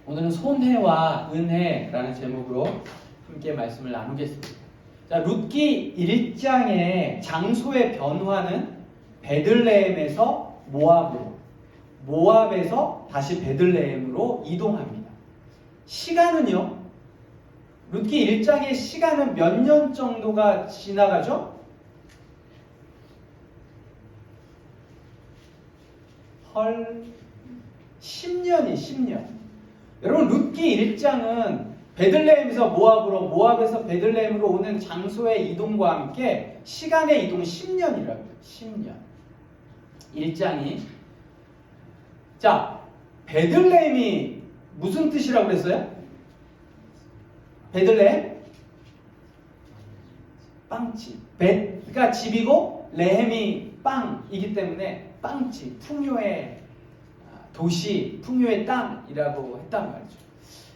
오늘은 손해와 은혜라는 제목으로 함께 말씀을 나누겠습니다. 자, 룻기 1장의 장소의 변화는 베들레헴에서 모압으로, 모압에서 다시 베들레헴으로 이동합니다. 시간은요, 룻기 1장의 시간은 몇 년 정도가 지나가죠? 헐 10년이 10년. 여러분, 룻기 1장은 베들레헴에서 모압으로, 모압에서 베들레헴으로 오는 장소의 이동과 함께 시간의 이동 10년이라고요. 10년. 1장이. 자, 베들레헴이 무슨 뜻이라고 그랬어요? 베들레헴? 빵집. 베가 집이고 레헴이 빵이기 때문에 빵집, 풍요의 도시, 풍요의 땅이라고 했단 말이죠.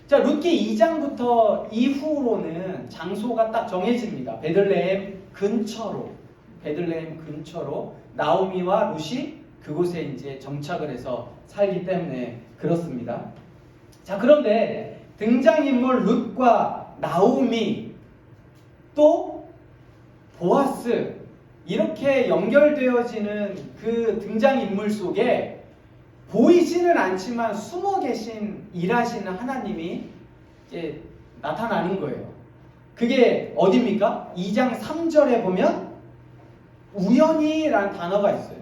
자, 룻기 2장부터 이후로는 장소가 딱 정해집니다. 베들레헴 근처로, 베들레헴 근처로 나오미와 룻이 그곳에 이제 정착을 해서 살기 때문에 그렇습니다. 자, 그런데 등장인물 룻과 나오미 또 보아스 이렇게 연결되어지는 그 등장인물 속에 보이지는 않지만 숨어 계신 일하시는 하나님이 이제 나타나는 거예요. 그게 어디입니까? 2장 3절에 보면 우연히라는 단어가 있어요.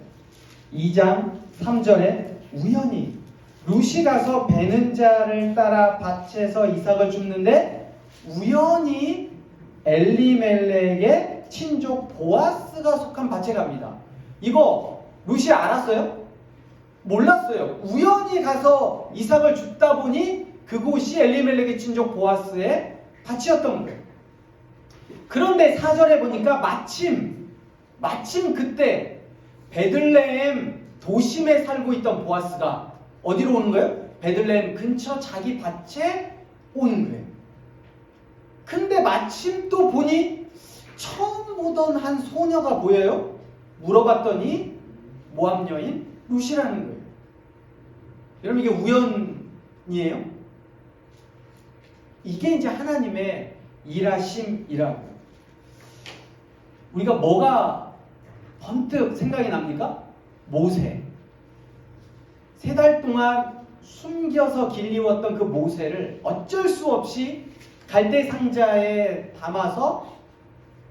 2장 3절에 우연히 룻이 가서 베는 자를 따라 밭에서 이삭을 줍는데 우연히 엘리멜렉의 친족 보아스가 속한 밭에 갑니다. 이거 룻이 알았어요? 몰랐어요. 우연히 가서 이삭을 줍다 보니 그곳이 엘리멜렉의 친족 보아스의 밭이었던 거예요. 그런데 4절에 보니까 마침 그때 베들레헴 도심에 살고 있던 보아스가 어디로 오는 거예요? 베들레헴 근처 자기 밭에 오는 거예요. 근데 마침 또 보니 처음 보던 한 소녀가 보여요. 물어봤더니 모압 여인 룻이라는 거예요. 여러분, 이게 우연이에요? 이게 이제 하나님의 일하심이라고요. 우리가 뭐가 번뜩 생각이 납니까? 모세. 3달 동안 숨겨서 길리웠던 그 모세를 어쩔 수 없이 갈대 상자에 담아서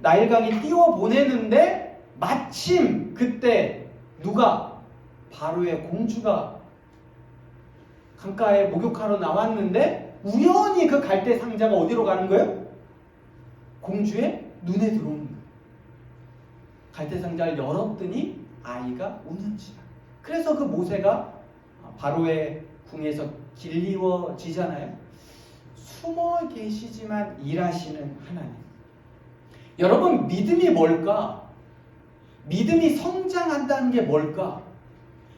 나일강에 띄워 보내는데 마침 그때 누가? 바로의 공주가 강가에 목욕하러 나왔는데 우연히 그 갈대 상자가 어디로 가는 거예요? 공주의 눈에 들어오는 거예요. 갈대 상자를 열었더니 아이가 우는지라. 그래서 그 모세가 바로의 궁에서 길리워지잖아요. 숨어 계시지만 일하시는 하나님. 여러분, 믿음이 뭘까? 믿음이 성장한다는 게 뭘까?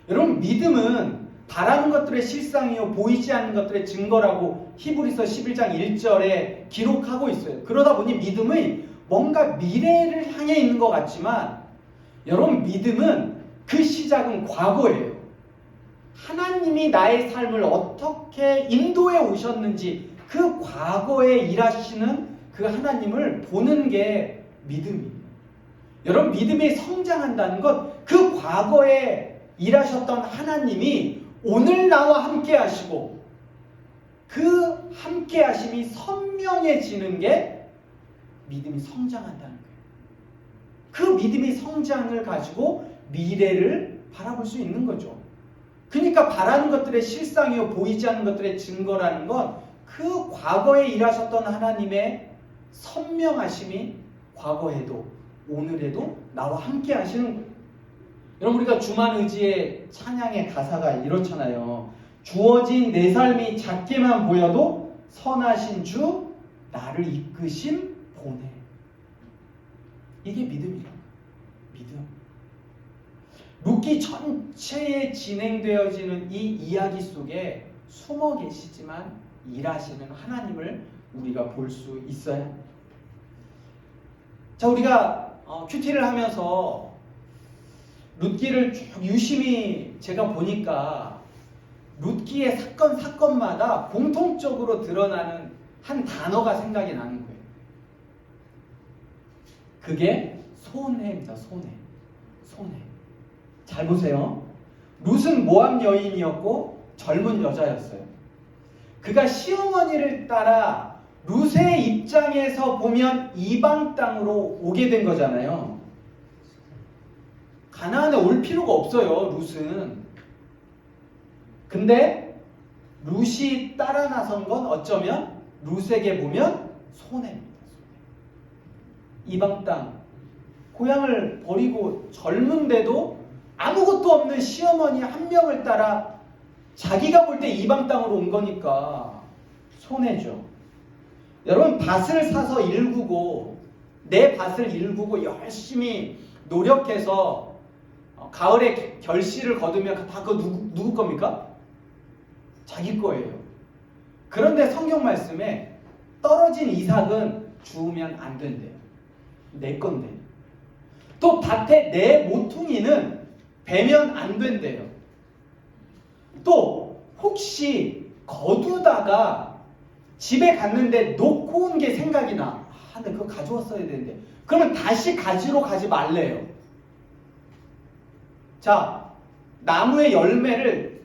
여러분, 믿음은 바라는 것들의 실상이요 보이지 않는 것들의 증거라고 히브리서 11장 1절에 기록하고 있어요. 그러다 보니 믿음의 뭔가 미래를 향해 있는 것 같지만 여러분, 믿음은 그 시작은 과거예요. 하나님이 나의 삶을 어떻게 인도해 오셨는지 그 과거에 일하시는 그 하나님을 보는 게 믿음이에요. 여러분, 믿음이 성장한다는 것, 그 과거에 일하셨던 하나님이 오늘 나와 함께 하시고 그 함께 하심이 선명해지는 게 믿음이 성장한다는 거예요. 그 믿음이 성장을 가지고 미래를 바라볼 수 있는 거죠. 그러니까 바라는 것들의 실상이요 보이지 않는 것들의 증거라는 건 그 과거에 일하셨던 하나님의 선명하심이 과거에도 오늘에도 나와 함께 하시는 거예요. 여러분, 우리가 주만 의지의 찬양의 가사가 이렇잖아요. 주어진 내 삶이 작게만 보여도 선하신 주 나를 이끄심 보내. 이게 믿음이라고. 믿음. 룻기 전체에 진행되어지는 이 이야기 속에 숨어 계시지만 일하시는 하나님을 우리가 볼 수 있어야 합니다. 자, 우리가 큐티를 하면서 룻기를 쭉 유심히 제가 보니까 룻기의 사건마다 공통적으로 드러나는 한 단어가 생각이 나는 거예요. 그게 손해입니다. 손해. 잘 보세요. 룻은 모압 여인이었고 젊은 여자였어요. 그가 시어머니를 따라 룻의 입장에서 보면 이방 땅으로 오게 된 거잖아요. 가나안에 올 필요가 없어요, 룻은. 근데 룻이 따라 나선 건 어쩌면 룻에게 보면 손해입니다. 이방 땅, 고향을 버리고 젊은데도 아무것도 없는 시어머니 한 명을 따라 자기가 볼 때 이방 땅으로 온 거니까 손해죠. 여러분, 밭을 사서 일구고 내 밭을 일구고 열심히 노력해서 가을에 결실을 거두면 다 그거 누구 겁니까? 자기 거예요. 그런데 성경 말씀에 떨어진 이삭은 주우면 안 된대요. 내 건데. 또 밭에 내 모퉁이는 베면 안 된대요. 또 혹시 거두다가 집에 갔는데 놓고 온 게 생각이 나. 근데 그거 가져왔어야 되는데. 그러면 다시 가지러 가지 말래요. 자, 나무의 열매를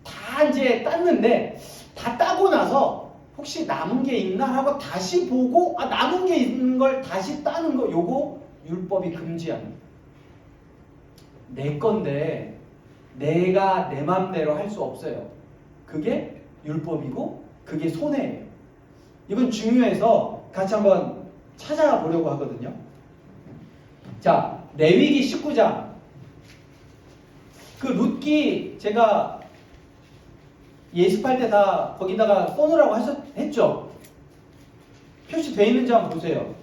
다 이제 땄는데 다 따고 나서 혹시 남은 게 있나 하고 다시 보고 남은 게 있는 걸 다시 따는 거, 요거 율법이 금지합니다. 내 건데 내가 내 맘대로 할 수 없어요. 그게 율법이고 그게 손해예요. 이건 중요해서 같이 한번 찾아보려고 하거든요. 자, 레위기 19장. 그 룻기 제가 예습할 때 다 거기다가 써놓으라고 했죠? 표시되어 있는지 한번 보세요.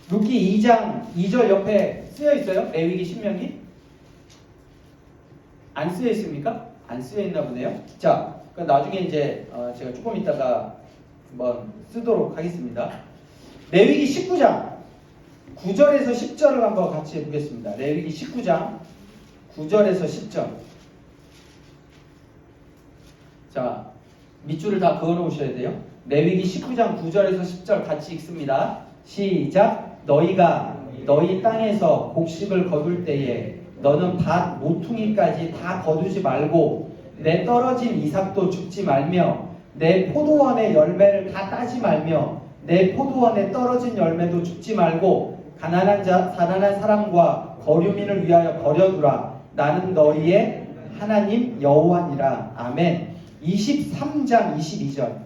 룻기 2장 2절 옆에 쓰여 있어요? 레위기 신명기? 안 쓰여 있습니까? 안 쓰여 있나 보네요. 자, 그럼 나중에 이제 제가 조금 있다가 한번 쓰도록 하겠습니다. 레위기 19장 9절에서 10절을 한번 같이 보겠습니다. 레위기 19장 9절에서 10절. 자, 밑줄을 다 그어 놓으셔야 돼요. 레위기 19장 9절에서 10절 같이 읽습니다. 시작. 너희가 너희 땅에서 곡식을 거둘 때에 너는 밭 모퉁이까지 다 거두지 말고 내 떨어진 이삭도 줍지 말며 내 포도원의 열매를 다 따지 말며 내 포도원에 떨어진 열매도 줍지 말고 가난한 사람과 거류민을 위하여 버려두라. 나는 너희의 하나님 여호와니라. 아멘. 23장 22절.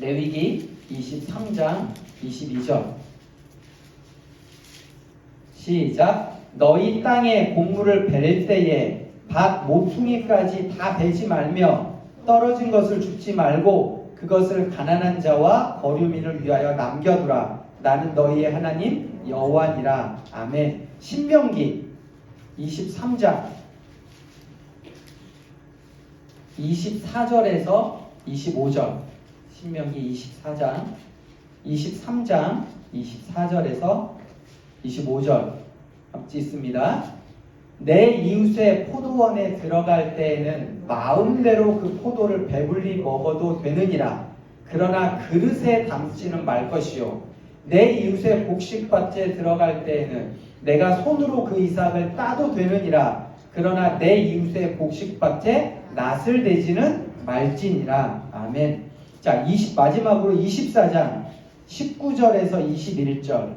레위기 23장 22절. 시작. 너희 땅에 곡물을 베릴 때에 밭 모퉁이까지 다 베지 말며 떨어진 것을 줍지 말고 그것을 가난한 자와 거류민을 위하여 남겨두라. 나는 너희의 하나님 여호와니라. 아멘. 신명기 23장 24절에서 25절. 신명기 23장 24절에서 25절 같이 있습니다. 내 이웃의 포도원에 들어갈 때에는 마음대로 그 포도를 배불리 먹어도 되느니라. 그러나 그릇에 담지는 말 것이요. 내 이웃의 곡식밭에 들어갈 때에는 내가 손으로 그 이삭을 따도 되느니라. 그러나 내 이웃의 곡식밭에 낫을 대지는 말지니라. 아멘. 자, 마지막으로 24장 19절에서 21절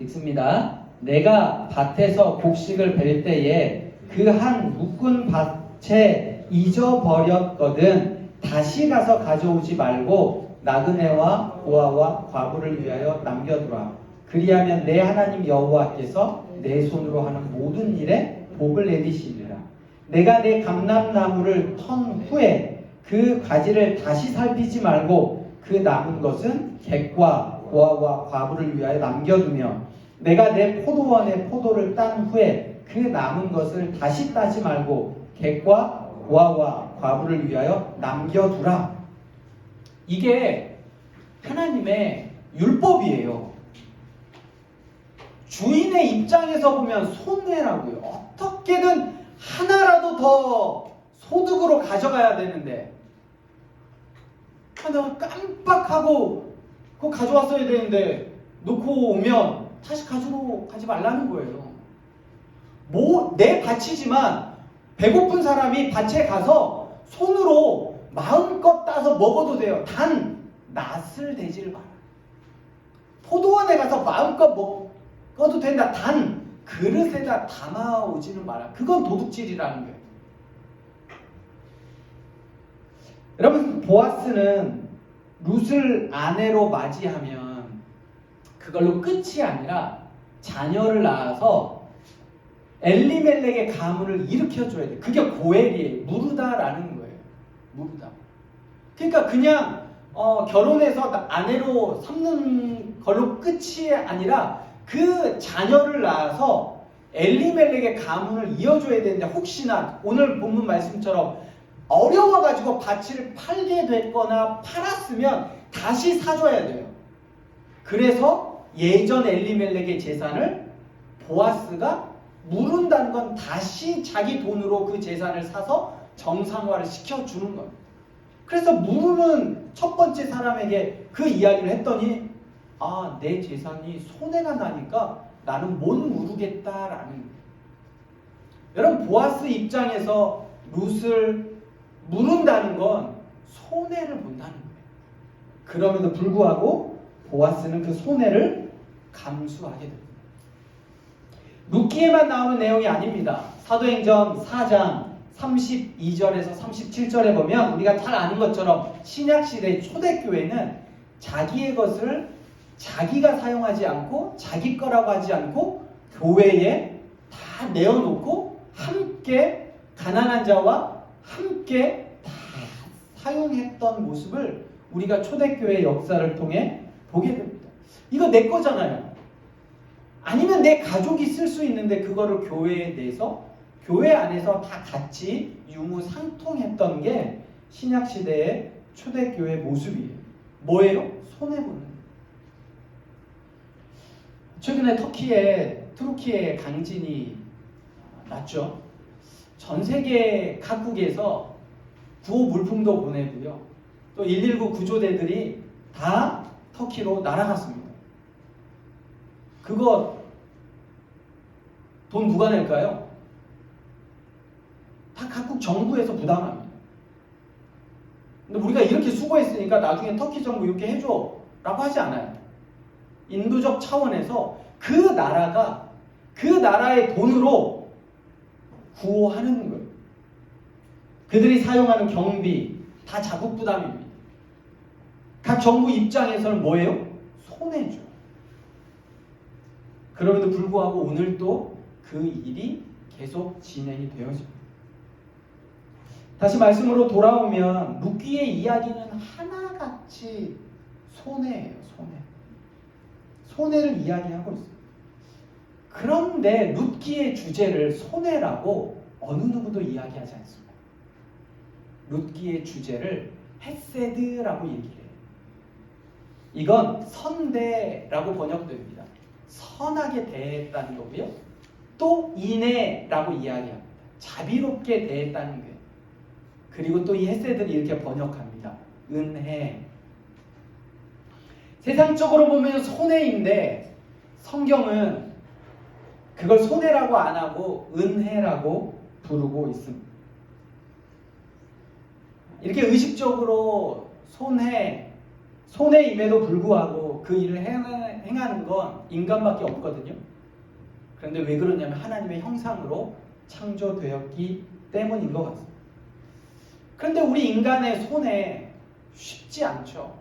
읽습니다. 내가 밭에서 곡식을 벨 때에 그 한 묶은 밭에 잊어버렸거든 다시 가서 가져오지 말고 나그네와 고아와 과부를 위하여 남겨두라. 그리하면 내 하나님 여호와께서 내 손으로 하는 모든 일에 복을 내리시리라. 내가 내 감람나무를 턴 후에 그 가지를 다시 살피지 말고 그 남은 것은 객과 고아와 과부를 위하여 남겨두며 내가 내 포도원의 포도를 딴 후에 그 남은 것을 다시 따지 말고 객과 고아와 과부를 위하여 남겨두라. 이게 하나님의 율법이에요. 주인의 입장에서 보면 손해라고요. 어떻게든 하나라도 더 소득으로 가져가야 되는데, 내가 깜빡하고 그거 가져왔어야 되는데 놓고 오면 다시 가지 말라는 거예요. 내 밭이지만 배고픈 사람이 밭에 가서 손으로 마음껏 따서 먹어도 돼요. 단 낫을 대지를 마라. 포도원에 가서 마음껏 먹어도 된다. 단 그릇에다 담아오지는 마라. 그건 도둑질이라는 거예요. 여러분, 보아스는 룻을 아내로 맞이하면 그걸로 끝이 아니라 자녀를 낳아서 엘리멜렉의 가문을 일으켜줘야 돼. 그게 고엘이에요. 무르다라는 거예요. 무르다. 그러니까 그냥 결혼해서 아내로 삼는 걸로 끝이 아니라 그 자녀를 낳아서 엘리멜렉의 가문을 이어줘야 되는데, 혹시나 오늘 본문 말씀처럼 어려워가지고 밭을 팔게 됐거나 팔았으면 다시 사줘야 돼요. 그래서 예전 엘리멜렉의 재산을 보아스가 무른다는 건 다시 자기 돈으로 그 재산을 사서 정상화를 시켜주는 거예요. 그래서 무르는 첫 번째 사람에게 그 이야기를 했더니, 내 재산이 손해가 나니까 나는 못 무르겠다라는 거예요. 여러분, 보아스 입장에서 룻을 무른다는 건 손해를 본다는 거예요. 그럼에도 불구하고 보아스는 그 손해를 감수하게 됩니다. 룻기에만 나오는 내용이 아닙니다. 사도행전 4장 32절에서 37절에 보면 우리가 잘 아는 것처럼 신약시대 초대교회는 자기의 것을 자기가 사용하지 않고 자기 거라고 하지 않고 교회에 다 내어놓고 함께 가난한 자와 함께 다 사용했던 모습을 우리가 초대교회 역사를 통해 보게 됩니다. 이거 내 거잖아요. 아니면 내 가족이 쓸 수 있는데 그거를 교회에 내서 교회 안에서 다 같이 유무상통했던 게 신약시대의 초대교회 모습이에요. 뭐예요? 손해보는. 최근에 투르키에 강진이 났죠. 전 세계 각국에서 구호 물품도 보내고요. 또 119 구조대들이 다 터키로 날아갔습니다. 그거 돈 누가 낼까요? 다 각국 정부에서 부담합니다. 근데 우리가 이렇게 수고했으니까 나중에 터키 정부 이렇게 해줘 라고 하지 않아요. 인도적 차원에서 그 나라가 그 나라의 돈으로 구호하는 거예요. 그들이 사용하는 경비 다 자국 부담입니다. 각 정부 입장에서는 뭐예요? 손해죠. 그럼에도 불구하고 오늘도 그 일이 계속 진행이 되어집니다. 다시 말씀으로 돌아오면 룻기의 이야기는 하나같이 손해예요. 손해를 이야기하고 있어요. 그런데 룻기의 주제를 손해라고 어느 누구도 이야기하지 않습니다. 룻기의 주제를 헤세드라고 얘기해요. 이건 선대라고 번역됩니다. 선하게 대했다는 거고요. 또 인애라고 이야기합니다. 자비롭게 대했다는 거예요. 그리고 또 이 헤세드를 이렇게 번역합니다. 은혜. 세상적으로 보면 손해인데 성경은 그걸 손해라고 안 하고 은혜라고 부르고 있습니다. 이렇게 의식적으로 손해임에도 불구하고 그 일을 행하는 건 인간밖에 없거든요. 그런데 왜 그러냐면 하나님의 형상으로 창조되었기 때문인 것 같습니다. 그런데 우리 인간의 손해 쉽지 않죠.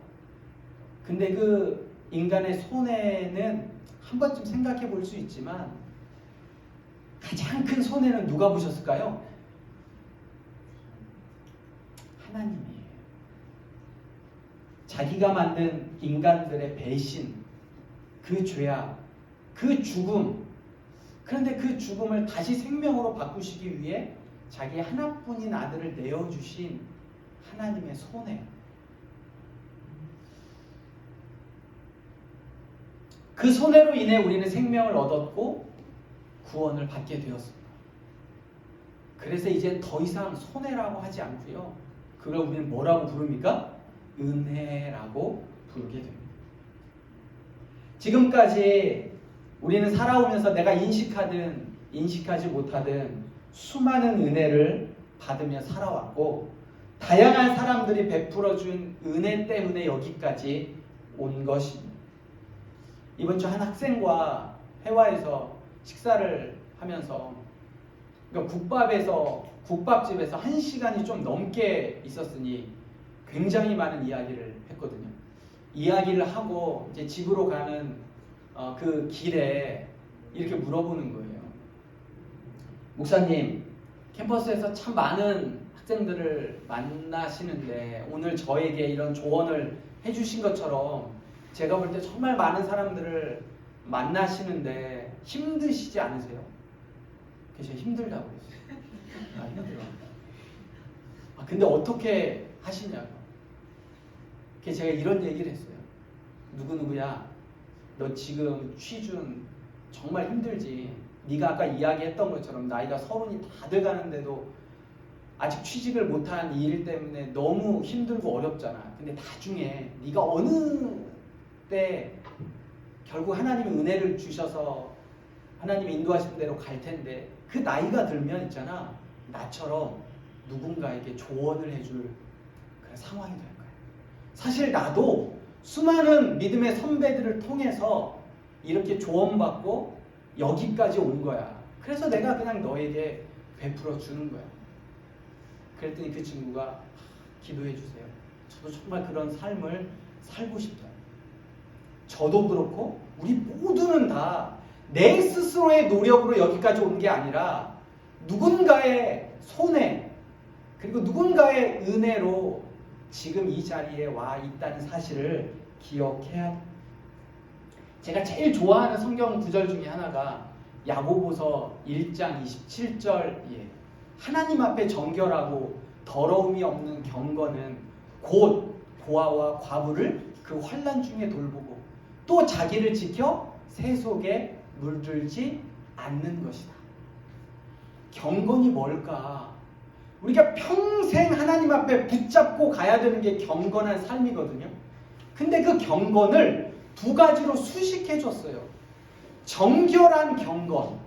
근데 그 인간의 손해는 한 번쯤 생각해 볼 수 있지만 가장 큰 손해는 누가 보셨을까요? 하나님이에요. 자기가 만든 인간들의 배신, 그 죄악, 그 죽음. 그런데 그 죽음을 다시 생명으로 바꾸시기 위해 자기 하나뿐인 아들을 내어주신 하나님의 손해. 그 손해로 인해 우리는 생명을 얻었고 구원을 받게 되었습니다. 그래서 이제 더 이상 손해라고 하지 않고요. 그걸 우리는 뭐라고 부릅니까? 은혜라고 부르게 됩니다. 지금까지 우리는 살아오면서 내가 인식하든 인식하지 못하든 수많은 은혜를 받으며 살아왔고 다양한 사람들이 베풀어준 은혜 때문에 여기까지 온 것입니다. 이번 주 한 학생과 회화에서 식사를 하면서 그러니까 국밥집에서 1시간이 좀 넘게 있었으니 굉장히 많은 이야기를 했거든요. 이야기를 하고 이제 집으로 가는 그 길에 이렇게 물어보는 거예요. 목사님, 캠퍼스에서 참 많은 학생들을 만나시는데 오늘 저에게 이런 조언을 해주신 것처럼 제가 볼 때 정말 많은 사람들을 만나시는데 힘드시지 않으세요? 그래서 힘들다고 그랬어요. 힘들어. 근데 어떻게 하시냐고. 그래서 제가 이런 얘기를 했어요. 누구누구야, 너 지금 취준 정말 힘들지. 네가 아까 이야기했던 것처럼 나이가 30이 다 돼가는데도 아직 취직을 못한 이 일 때문에 너무 힘들고 어렵잖아. 근데 나중에 네가 어느 때 결국 하나님이 은혜를 주셔서 하나님이 인도하신 대로 갈 텐데 그 나이가 들면 있잖아, 나처럼 누군가에게 조언을 해줄 그런 상황이 될 거야. 사실 나도 수많은 믿음의 선배들을 통해서 이렇게 조언받고 여기까지 온 거야. 그래서 내가 그냥 너에게 베풀어 주는 거야. 그랬더니 그 친구가 기도해 주세요. 저도 정말 그런 삶을 살고 싶다. 저도 그렇고 우리 모두는 다 내 스스로의 노력으로 여기까지 온 게 아니라 누군가의 손에 그리고 누군가의 은혜로 지금 이 자리에 와 있다는 사실을 기억해야 합니다. 제가 제일 좋아하는 성경 구절 중에 하나가 야고보서 1장 27절이에요. 하나님 앞에 정결하고 더러움이 없는 경건은 곧 고아와 과부를 그 환난 중에 돌보고 또 자기를 지켜 새 속에 물들지 않는 것이다. 경건이 뭘까? 우리가 평생 하나님 앞에 붙잡고 가야 되는 게 경건한 삶이거든요. 근데 그 경건을 두 가지로 수식해 줬어요. 정결한 경건,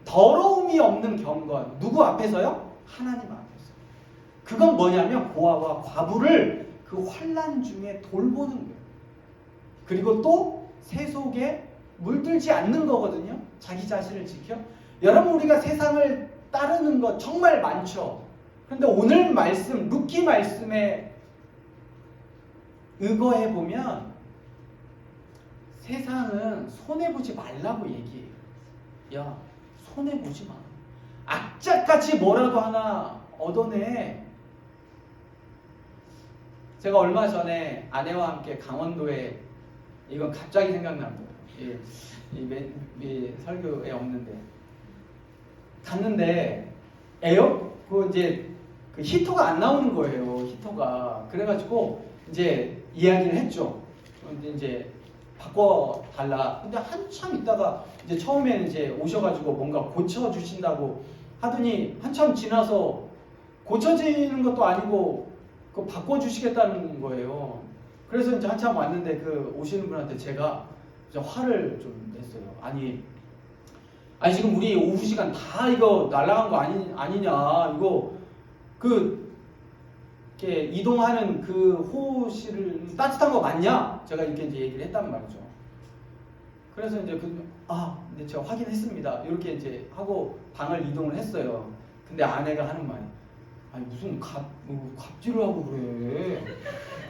더러움이 없는 경건. 누구 앞에서요? 하나님 앞에서. 그건 뭐냐면 고아와 과부를 그 환난 중에 돌보는 거예요. 그리고 또 새 속에 물들지 않는 거거든요. 자기 자신을 지켜. 여러분, 우리가 세상을 따르는 것 정말 많죠. 그런데 오늘 말씀, 룻기 말씀에 의거해 보면 세상은 손해보지 말라고 얘기해요. 야, 손해보지 마. 악착같이 뭐라도 하나 얻어내. 제가 얼마 전에 아내와 함께 강원도에, 이건 갑자기 생각난 거예요. 이 설교에 없는데 갔는데 그 이제 그 히터가 안 나오는 거예요. 히터가. 그래가지고 이제 이야기를 했죠. 근데 이제 바꿔달라. 근데 한참 있다가 이제 처음에는 이제 오셔가지고 뭔가 고쳐주신다고 하더니 한참 지나서 고쳐지는 것도 아니고 그 바꿔주시겠다는 거예요. 그래서 이제 한참 왔는데 그 오시는 분한테 제가 이제 화를 좀 냈어요. 아니 지금 우리 오후 시간 다 이거 날라간 거 아니냐. 이거 이렇게 이동하는 그 호실을 따뜻한 거 맞냐? 제가 이렇게 이제 얘기를 했단 말이죠. 그래서 이제 네, 제가 확인했습니다. 이렇게 이제 하고 방을 이동을 했어요. 근데 아내가 하는 말이, 아니 무슨 갑질을 하고 그래.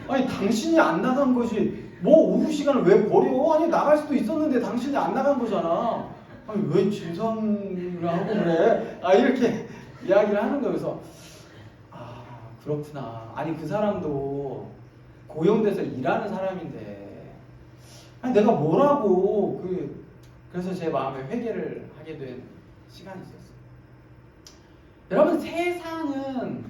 아니 당신이 안 나간 것이 뭐 오후 시간을 왜 버려? 아니 나갈 수도 있었는데 당신이 안 나간 거잖아. 아니 왜 진상을 하고 그래? 이렇게 이야기를 하는 거예요. 그래서 그렇구나. 아니 그 사람도 고용돼서 일하는 사람인데 아니 내가 뭐라고 그래서 제 마음에 회개를 하게 된 시간이 있었어요. 여러분, 세상은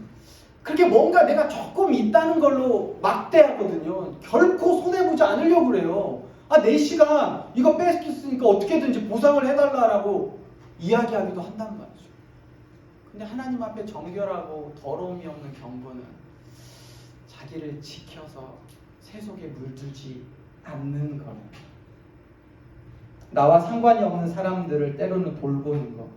그렇게 뭔가 내가 조금 있다는 걸로 막대하거든요. 결코 손해보지 않으려고 그래요. 아, 4시간 이거 뺏겼으니까 어떻게든지 보상을 해달라라고 이야기하기도 한단 말이죠. 근데 하나님 앞에 정결하고 더러움이 없는 경건은 자기를 지켜서 세속에 물들지 않는 거예요. 나와 상관이 없는 사람들을 때로는 돌보는 거.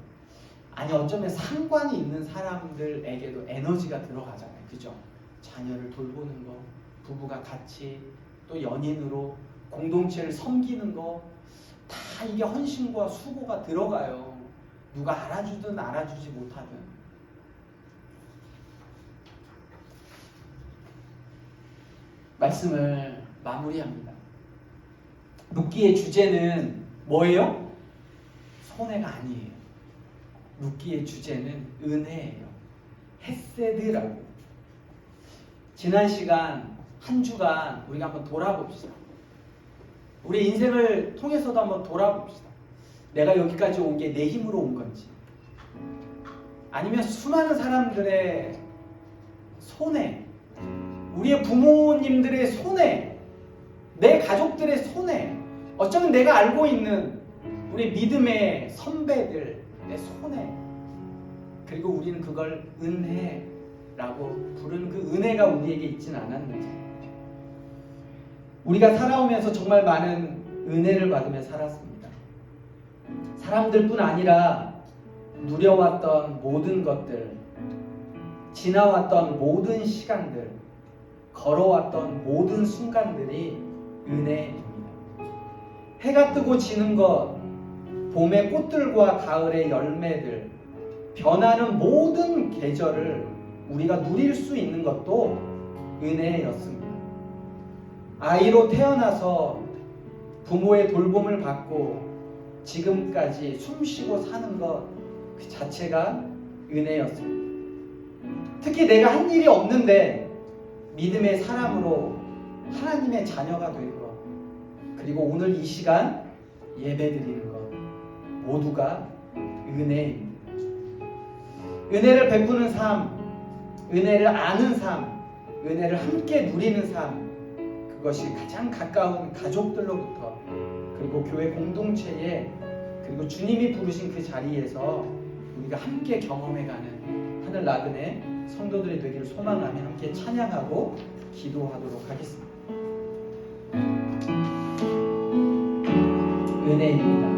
아니, 어쩌면 상관이 있는 사람들에게도 에너지가 들어가잖아요. 그죠? 자녀를 돌보는 거, 부부가 같이 또 연인으로 공동체를 섬기는 거, 다 이게 헌신과 수고가 들어가요. 누가 알아주든 알아주지 못하든. 말씀을 마무리합니다. 룻기의 주제는 뭐예요? 손해가 아니에요. 룻기의 주제는 은혜예요. 헤세드라고. 지난 시간 한 주간 우리가 한번 돌아봅시다. 우리 인생을 통해서도 한번 돌아봅시다. 내가 여기까지 온 게 내 힘으로 온 건지, 아니면 수많은 사람들의 손해, 우리의 부모님들의 손해, 내 가족들의 손해, 어쩌면 내가 알고 있는 우리 믿음의 선배들의 손해, 그리고 우리는 그걸 은혜라고 부르는 그 은혜가 우리에게 있지는 않았는지, 우리가 살아오면서 정말 많은 은혜를 받으며 살았습니다. 사람들뿐 아니라 누려왔던 모든 것들, 지나왔던 모든 시간들, 걸어왔던 모든 순간들이 은혜입니다. 해가 뜨고 지는 것, 봄의 꽃들과 가을의 열매들, 변하는 모든 계절을 우리가 누릴 수 있는 것도 은혜였습니다. 아이로 태어나서 부모의 돌봄을 받고 지금까지 숨쉬고 사는 것 그 자체가 은혜였습니다. 특히 내가 한 일이 없는데 믿음의 사람으로 하나님의 자녀가 된 것, 그리고 오늘 이 시간 예배드리는 것, 모두가 은혜입니다. 은혜를 베푸는 삶, 은혜를 아는 삶, 은혜를 함께 누리는 삶, 그것이 가장 가까운 가족들로부터, 그리고 교회 공동체에, 그리고 주님이 부르신 그 자리에서 우리가 함께 경험해가는 하늘 나그네 성도들이 되기를 소망하며 함께 찬양하고 기도하도록 하겠습니다. 은혜입니다.